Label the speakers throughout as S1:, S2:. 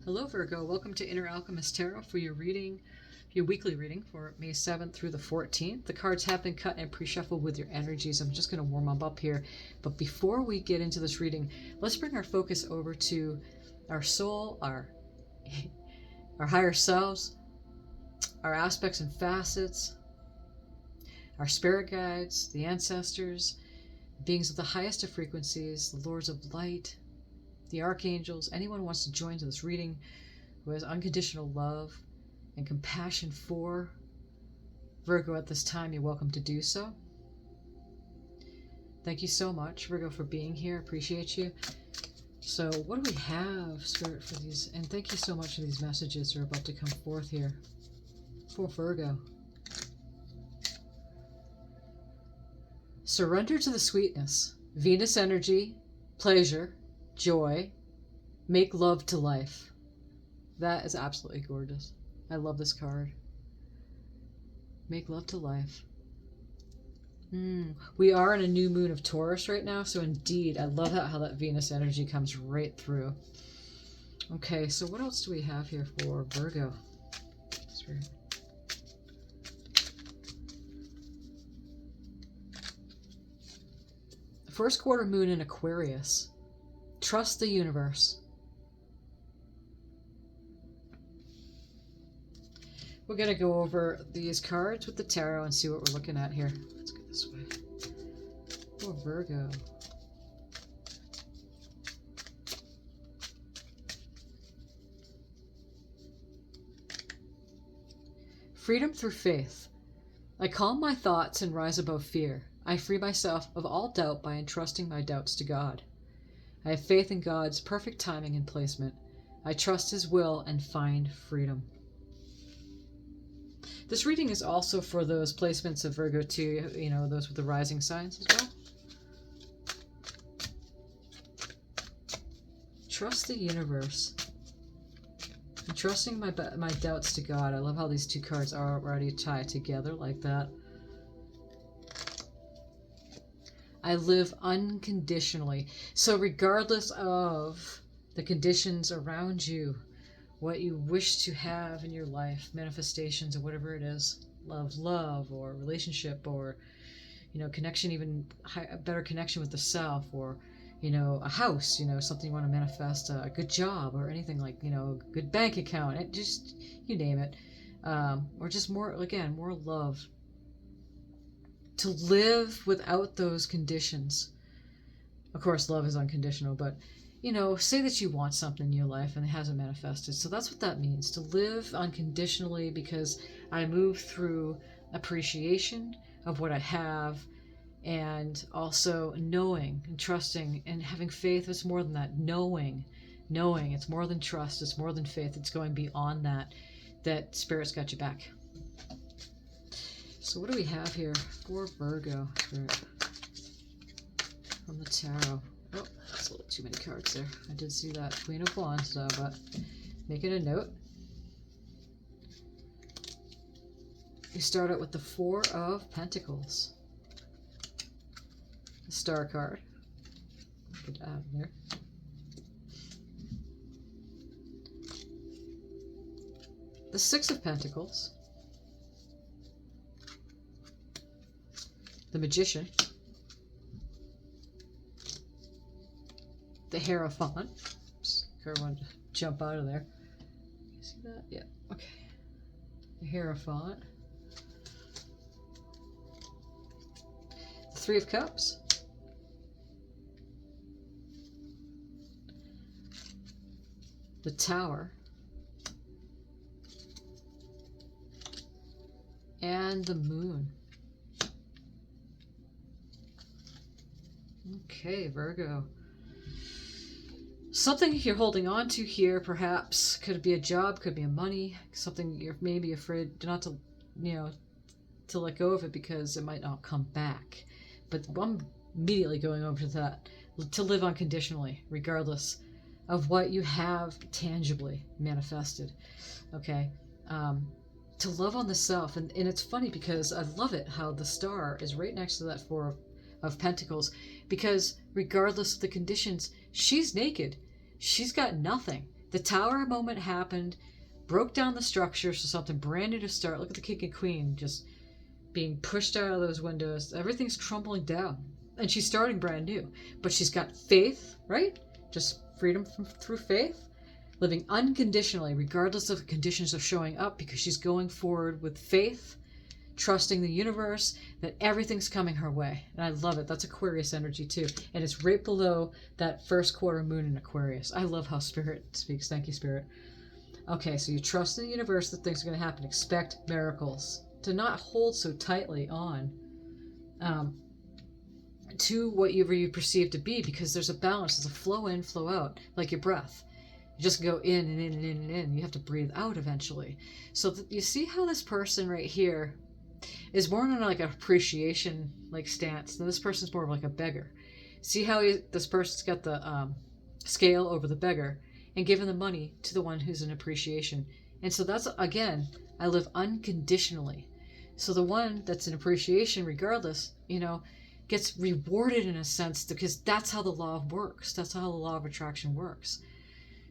S1: Hello Virgo, welcome to Inner Alchemist Tarot for your reading, your weekly reading for May 7th through the 14th. The cards have been cut and pre-shuffled with your energies. I'm just going to warm them up here. But before we get into this reading, let's bring our focus over to our soul, our higher selves, our aspects and facets, our spirit guides, the ancestors, beings of the highest of frequencies, the lords of light, the archangels, anyone who wants to join to this reading who has unconditional love and compassion for Virgo at this time, you're welcome to do so. Thank you so much, Virgo, for being here. Appreciate you. So what do we have, Spirit, for these? And thank you so much for these messages that are about to come forth here for Virgo. Surrender to the sweetness. Venus energy, pleasure, joy, make love to life. That is absolutely gorgeous. I love this card. Make love to life. We are in a new moon of Taurus right now, so indeed, I love how that Venus energy comes right through. Okay, so what else do we have here for Virgo? Spirit. First quarter moon in Aquarius. Trust the universe. We're going to go over these cards with the tarot and see what we're looking at here. Let's go this way. Oh, Virgo. Freedom through faith. I calm my thoughts and rise above fear. I free myself of all doubt by entrusting my doubts to God. I have faith in God's perfect timing and placement. I trust His will and find freedom. This reading is also for those placements of Virgo too, you know, those with the rising signs as well. Trust the universe. I'm trusting my doubts to God. I love how these two cards are already tied together like that. I live unconditionally. So regardless of the conditions around you, what you wish to have in your life, manifestations or whatever it is, love or relationship or, you know, connection, even a better connection with the self, or, you know, a house, you know, something you want to manifest, a good job or anything, like, you know, a good bank account, it just, you name it, or just more, again, more love. To live without those conditions. Of course, love is unconditional, but, you know, say that you want something in your life and it hasn't manifested. So that's what that means, to live unconditionally, because I move through appreciation of what I have, and also knowing and trusting and having faith. It's more than that. Knowing, it's more than trust, it's more than faith, it's going beyond that Spirit's got you back. So what do we have here for Virgo Spirit from the tarot? Oh, that's a little too many cards there. I did see that Queen of Wands though, but making a note. We start out with the Four of Pentacles. The Star card. Get out of there. The Six of Pentacles. The Magician, the Hierophant. Oops, I wanted to jump out of there. You see that? Yeah, okay. The Hierophant. The Three of Cups. The Tower. And the Moon. Okay, Virgo. Something you're holding on to here, perhaps. Could be a job, could be a money, something you're maybe afraid not to, you know, to let go of it because it might not come back. But I'm immediately going over to that. To live unconditionally, regardless of what you have tangibly manifested. Okay? To love on the self. And it's funny because I love it how the Star is right next to that Four of Pentacles, because regardless of the conditions, she's naked. She's got nothing. The Tower moment happened, broke down the structure, so something brand new to start. Look at the king and queen just being pushed out of those windows. Everything's crumbling down. And she's starting brand new. But she's got faith, right? Just freedom through faith. Living unconditionally, regardless of the conditions of showing up, because she's going forward with faith, trusting the universe that everything's coming her way. And I love it. That's Aquarius energy too. And it's right below that first quarter moon in Aquarius. I love how Spirit speaks. Thank you, Spirit. Okay, so you trust in the universe that things are going to happen. Expect miracles. To not hold so tightly on to whatever you perceive to be, because there's a balance. There's a flow in, flow out, like your breath. You just go in and in and in and in. You have to breathe out eventually. So you see how this person right here is more on like an appreciation like stance. Now this person's more of like a beggar. See how this person's got the scale over the beggar and giving the money to the one who's in appreciation. And so that's, again, I live unconditionally. So the one that's in appreciation, regardless, gets rewarded in a sense, because that's how the law works. That's how the law of attraction works.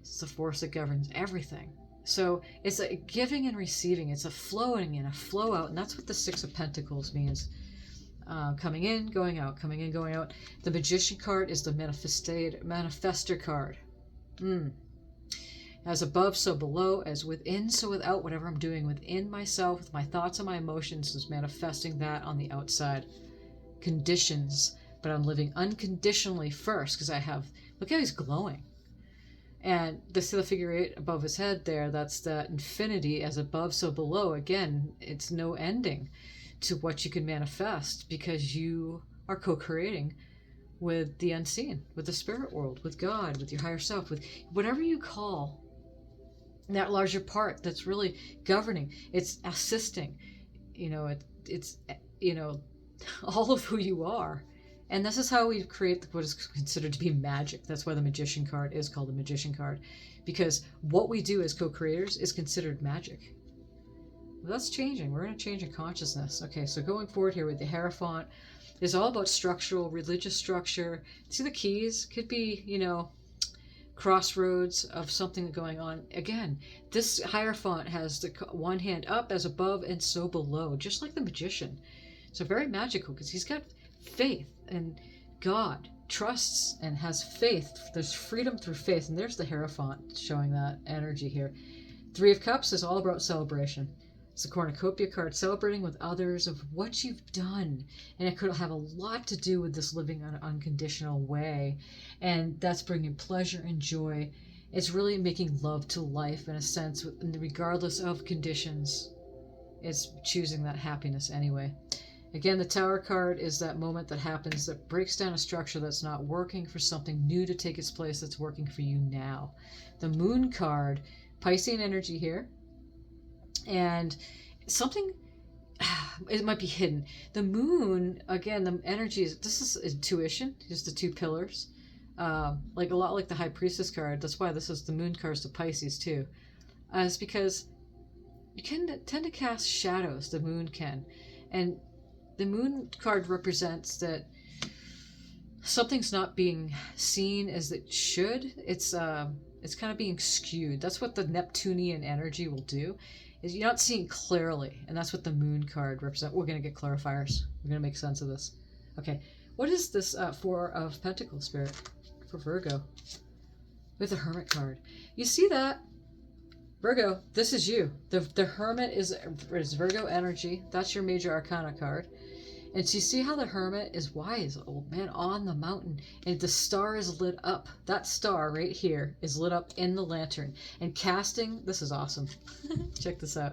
S1: It's the force that governs everything. So it's a giving and receiving. It's a flowing and a flow out. And that's what the Six of Pentacles means. Coming in, going out, coming in, going out. The Magician card is the manifestor card. As above, so below. As within, so without. Whatever I'm doing within myself, with my thoughts and my emotions, is manifesting that on the outside. Conditions. But I'm living unconditionally first, because I have, look how he's glowing. And this is the figure 8 above his head there. That's that infinity, as above, so below. Again, it's no ending to what you can manifest, because you are co-creating with the unseen, with the spirit world, with God, with your higher self, with whatever you call that larger part that's really governing. It's assisting, it's all of who you are. And this is how we create what is considered to be magic. That's why the Magician card is called the Magician card, because what we do as co-creators is considered magic. Well, that's changing. We're in a change in consciousness. Okay, so going forward here with the Hierophant is all about structural, religious structure. See the keys? Could be, crossroads of something going on. Again, this Hierophant has the one hand up as above and so below, just like the Magician. So very magical, because he's got faith and God, trusts and has faith. There's freedom through faith, and there's the Hierophant showing that energy here. Three of Cups is all about celebration. It's the cornucopia card, celebrating with others of what you've done. And it could have a lot to do with this living in an unconditional way. And that's bringing pleasure and joy. It's really making love to life in a sense, regardless of conditions. It's choosing that happiness anyway. Again, the Tower card is that moment that happens that breaks down a structure that's not working for something new to take its place that's working for you now. The Moon card, Piscean energy here. And something, it might be hidden. The Moon, again, the energy is, this is intuition, just the two pillars. Like a lot like the High Priestess card. That's why this is the Moon cards to Pisces too. It's because you can tend to cast shadows, the Moon can. And the Moon card represents that something's not being seen as it should. It's kind of being skewed. That's what the Neptunian energy will do. Is you're not seeing clearly, and that's what the Moon card represents. We're going to get clarifiers. We're going to make sense of this. Okay, what is this Four of Pentacles, Spirit, for Virgo? With the Hermit card. You see that? Virgo, this is you. The Hermit is Virgo energy. That's your major arcana card. And so you see how the Hermit is wise, old man, on the mountain. And the star is lit up. That star right here is lit up in the lantern. And casting, this is awesome. Check this out.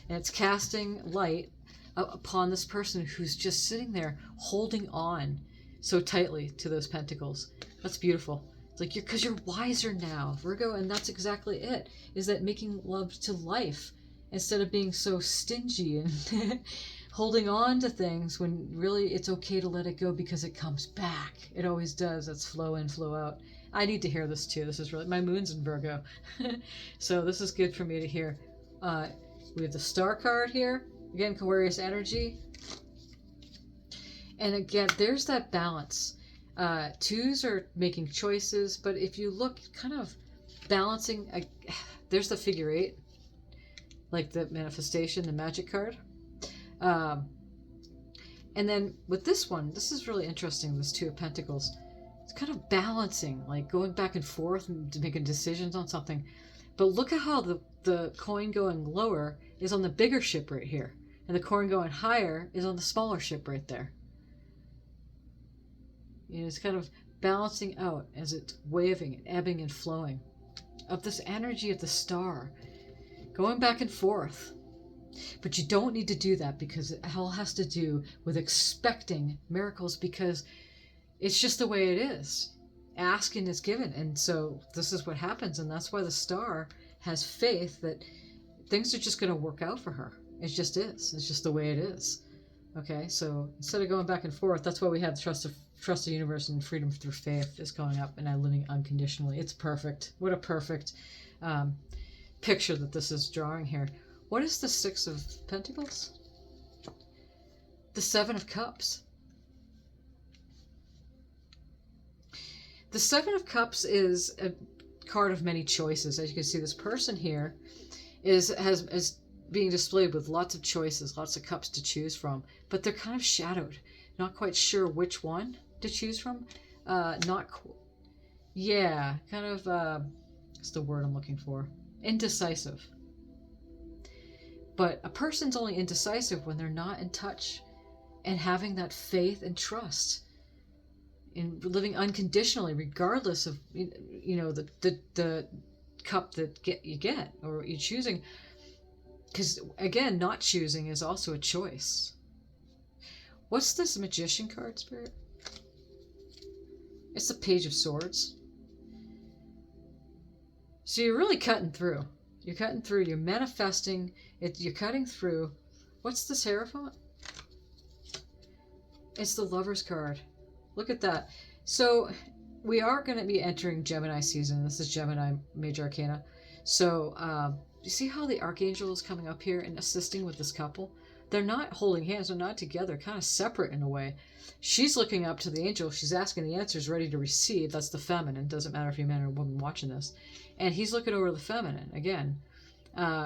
S1: And it's casting light upon this person who's just sitting there holding on so tightly to those pentacles. That's beautiful. It's like, because you're wiser now, Virgo. And that's exactly it, is that making love to life instead of being so stingy and holding on to things when really it's okay to let it go, because it comes back. It always does. That's flow in, flow out. I need to hear this too. This is really, my moon's in Virgo. So this is good for me to hear. We have the Star card here. Again, Aquarius energy. And again, there's that balance. Twos are making choices, but if you look kind of balancing. There's the figure 8, like the manifestation, the magic card. And then with this one, this is really interesting, this Two of Pentacles. It's kind of balancing, like going back and forth and making decisions on something. But look at how the coin going lower is on the bigger ship right here. And the coin going higher is on the smaller ship right there. You know, it's kind of balancing out as it's waving and ebbing and flowing. Of this energy of the star. Going back and forth. But you don't need to do that, because it all has to do with expecting miracles, because it's just the way it is. Ask and it's given. And so this is what happens. And that's why the star has faith that things are just going to work out for her. It just is. It's just the way it is. Okay, so instead of going back and forth, that's why we have trust the universe and freedom through faith is going up, and I'm living unconditionally. It's perfect. What a perfect picture that this is drawing here. What is the Six of Pentacles? The Seven of Cups. The Seven of Cups is a card of many choices. As you can see, this person here is being displayed with lots of choices, lots of cups to choose from, but they're kind of shadowed. Not quite sure which one to choose from. Yeah, kind of, what's the word I'm looking for? Indecisive. But a person's only indecisive when they're not in touch and having that faith and trust in living unconditionally, regardless of, you know, the cup that you get or you're choosing. Because again, not choosing is also a choice. What's this Magician card, Spirit? It's the Page of Swords. So you're really cutting through. You're cutting through. You're manifesting. You're cutting through. What's this Hierophant? It's the Lover's card. Look at that. So we are going to be entering Gemini season. This is Gemini Major Arcana. So you see how the Archangel is coming up here and assisting with this couple? They're not holding hands. They're not together. Kind of separate in a way. She's looking up to the angel. She's asking the answers, ready to receive. That's the feminine. Doesn't matter if you're a man or a woman watching this. And he's looking over the feminine, again,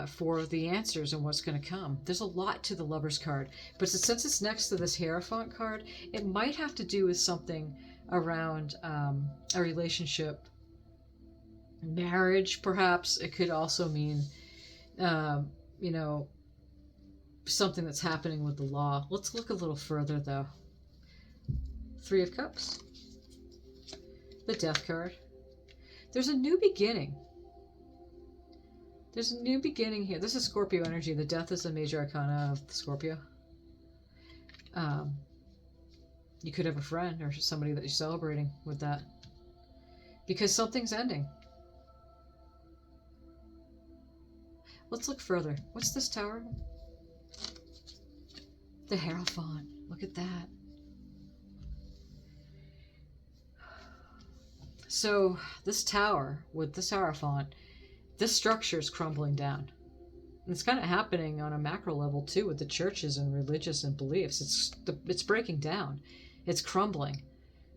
S1: for the answers and what's going to come. There's a lot to the Lover's card. But since it's next to this Hierophant card, it might have to do with something around a relationship, marriage, perhaps. It could also mean, you know, something that's happening with the law. Let's look a little further, though. Three of Cups. The Death card. There's a new beginning. There's a new beginning here. This is Scorpio energy. The Death is the major arcana of Scorpio. You could have a friend or somebody that you're celebrating with that. Because something's ending. Let's look further. What's this tower? The Hierophant. Look at that. So this tower with this Hierophant, this structure is crumbling down. And it's kind of happening on a macro level too with the churches and religious and beliefs. It's breaking down. It's crumbling.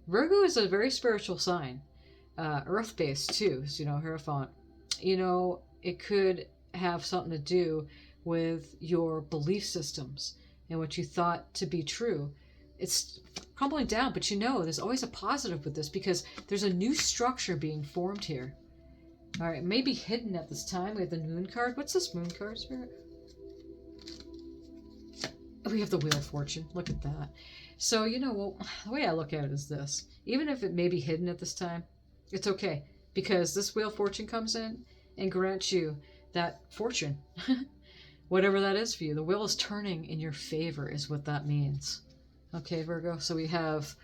S1: Virgo is a very spiritual sign. Earth-based too, so, you know, Hierophant. You know, it could have something to do with your belief systems and what you thought to be true. It's crumbling down, but you know, there's always a positive with this because there's a new structure being formed here. All right, maybe hidden at this time. We have the Moon card. What's this Moon card, Spirit? We have the Wheel of Fortune. Look at that. So, you know, well, the way I look at it is this. Even if it may be hidden at this time, it's okay. Because this Wheel of Fortune comes in and grants you that fortune. Whatever that is for you. The wheel is turning in your favor is what that means. Okay, Virgo. So we have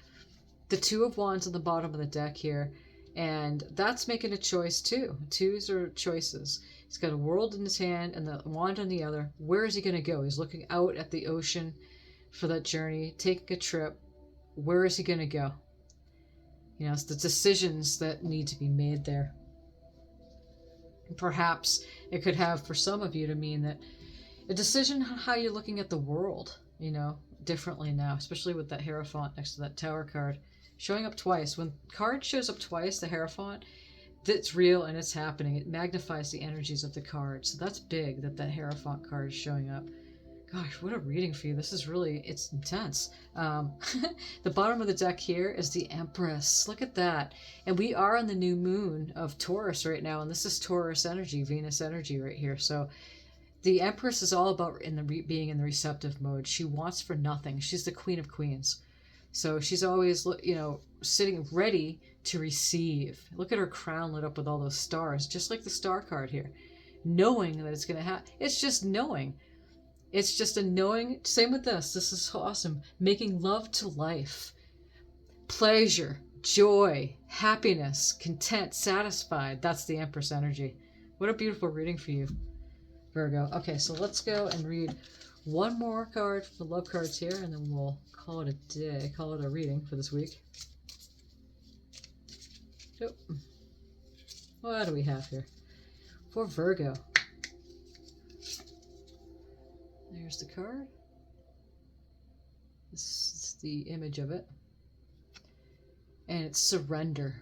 S1: the Two of Wands on the bottom of the deck here. And that's making a choice too. Twos are choices. He's got a world in his hand and the wand on the other. Where is he going to go? He's looking out at the ocean for that journey, taking a trip. Where is he going to go? You know, it's the decisions that need to be made there. Perhaps it could have, for some of you, to mean that a decision on how you're looking at the world, you know, differently now, especially with that Hierophant next to that Tower card. Showing up twice. When card shows up twice, the Hierophant, It's real and it's happening. It magnifies the energies of the card. So that's big that that Hierophant card is showing up. Gosh, what a reading for you. This is really, it's intense. The bottom of the deck here is the Empress. Look at that. And we are on the new moon of Taurus right now. And this is Taurus energy, Venus energy right here. So the Empress is all about being in the receptive mode. She wants for nothing. She's the Queen of Queens. So she's always, you know, sitting ready to receive. Look at her crown lit up with all those stars, just like the star card here. Knowing that it's going to happen. It's just knowing. It's just a knowing. Same with this. This is so awesome. Making love to life. Pleasure, joy, happiness, content, satisfied. That's the Empress energy. What a beautiful reading for you, Virgo. Okay, so let's go and read one more card for the love cards here, and then we'll call it a day, call it a reading for this week. Yep. What do we have here? For Virgo. There's the card. This is the image of it. And it's surrender.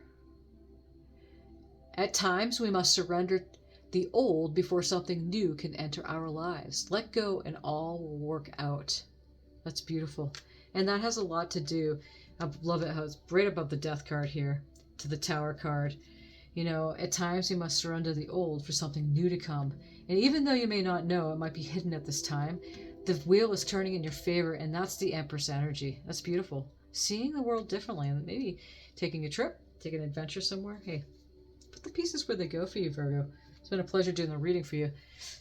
S1: At times, we must surrender the old before something new can enter our lives. Let go and all will work out. That's beautiful. And that has a lot to do. I love it how it's right above the death card here to the Tower card. You know, at times we must surrender the old for something new to come. And even though you may not know, it might be hidden at this time, the wheel is turning in your favor, and that's the Empress energy. That's beautiful. Seeing the world differently, and maybe taking a trip, taking an adventure somewhere. Hey, put the pieces where they go for you, Virgo. It's been a pleasure doing the reading for you.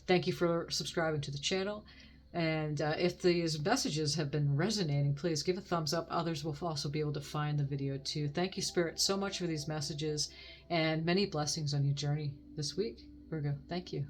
S1: Thank you for subscribing to the channel. And if these messages have been resonating, please give a thumbs up. Others will also be able to find the video too. Thank you, Spirit, so much for these messages, and many blessings on your journey this week, Virgo. Thank you.